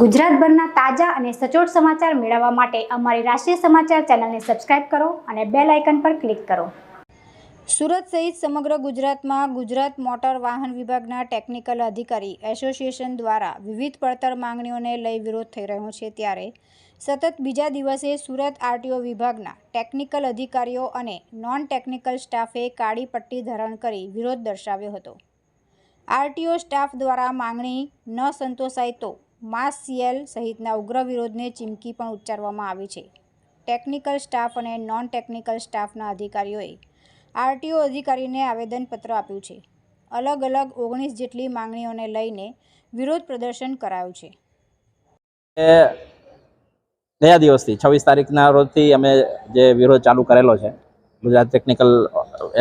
ગુજરાતભરના તાજા અને સચોટ સમાચાર મેળવવા માટે અમારી રાષ્ટ્રીય સમાચાર ચેનલને સબસ્ક્રાઇબ કરો અને બેલ આઇકન પર ક્લિક કરો। સુરત સહિત સમગ્ર ગુજરાતમાં ગુજરાત મોટર વાહન વિભાગના ટેકનિકલ અધિકારી એસોસિએશન દ્વારા વિવિધ પડતર માંગણીઓને લઈ વિરોધ થઈ રહ્યો છે, ત્યારે સતત બીજા દિવસે સુરત આરટીઓ વિભાગના ટેકનિકલ અધિકારીઓ અને નોન ટેકનિકલ સ્ટાફે કાળી પટ્ટી ધારણ કરી વિરોધ દર્શાવ્યો હતો। આરટીઓ સ્ટાફ દ્વારા માંગણી ન સંતોષાય તો માસ સીએલ સહિતના ઉગ્ર વિરોધને ચીમકી પણ ઉચ્ચારવામાં આવી છે। ટેકનિકલ સ્ટાફ અને નોન ટેકનિકલ સ્ટાફના અધિકારીઓએ આરટીઓ અધિકારીને આવેદનપત્ર આપ્યું છે। અલગ અલગ 19 જેટલી માંગણીઓને લઈને વિરોધ પ્રદર્શન કરાયું છે। ગયા દિવસથી 26 તારીખના રોજથી અમે જે વિરોધ ચાલુ કરેલો છે ગુજરાત ટેકનિકલ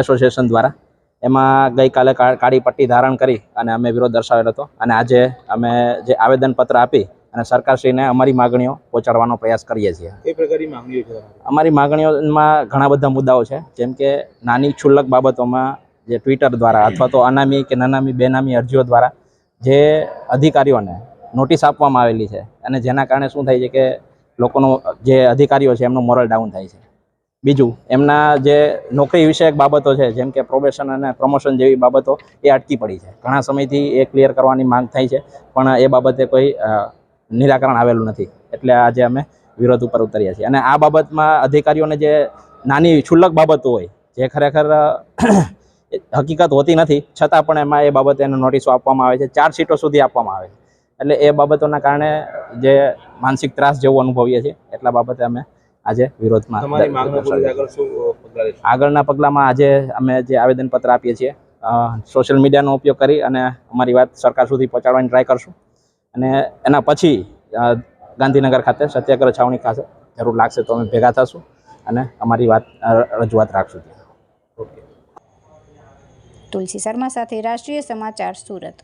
એસોસિએશન દ્વારા, એમાં ગઈકાલે કાળી પટ્ટી ધારણ કરી અને અમે વિરોધ દર્શાવેલો હતો અને આજે અમે જે આવેદનપત્ર આપી અને સરકારશ્રીને અમારી માગણીઓ પહોંચાડવાનો પ્રયાસ કરીએ છીએ। કઈ પ્રકારની માંગણીઓ છે? અમારી માગણીઓમાં ઘણા બધા મુદ્દાઓ છે, જેમ કે નાની ક્ષુલ્લક બાબતોમાં જે ટ્વિટર દ્વારા અથવા તો અનામી કે નનામી બેનામી અરજીઓ દ્વારા જે અધિકારીઓને નોટિસ આપવામાં આવેલી છે અને જેના કારણે શું થાય છે કે લોકોનો જે અધિકારીઓ છે એમનું મોરલ ડાઉન થાય છે। બીજું, એમના જે નોકરી વિષયક બાબતો છે, જેમ કે પ્રોબેશન અને પ્રમોશન જેવી બાબતો એ અટકી પડી છે। ઘણા સમયથી એ ક્લિયર કરવાની માંગ થાય છે, પણ એ બાબતે કોઈ નિરાકરણ આવેલું નથી, એટલે આજે અમે વિરોધ ઉપર ઉતર્યા છીએ। અને આ બાબતમાં અધિકારીઓને જે નાની ક્ષુલ્લક બાબતો હોય, જે ખરેખર હકીકત હોતી નથી, છતાં પણ એમાં એ બાબતે એને નોટિસો આપવામાં આવે છે, 4 સીટો સુધી આપવામાં આવે છે। એટલે એ બાબતોના કારણે જે માનસિક ત્રાસ જેવું અનુભવીએ છીએ, એટલા બાબતે અમે આજે વિરોધમાં આગળના પગલામાં આજે અમે જે આવેદનપત્ર આપીએ છીએ, સોશિયલ મીડિયાનો ઉપયોગ કરી અને અમારી વાત સરકાર સુધી પહોંચાડવાની ટ્રાય કરશું અને એના પછી ગાંધીનગર ખાતે સત્યાગ્રહ છાવણી ખાતે જરૂર લાગશે તો અમે ભેગા થશું અને અમારી વાત રજૂઆત રાખશું। તુલસી શર્મા સાથે રાષ્ટ્રીય સમાચાર, સુરત।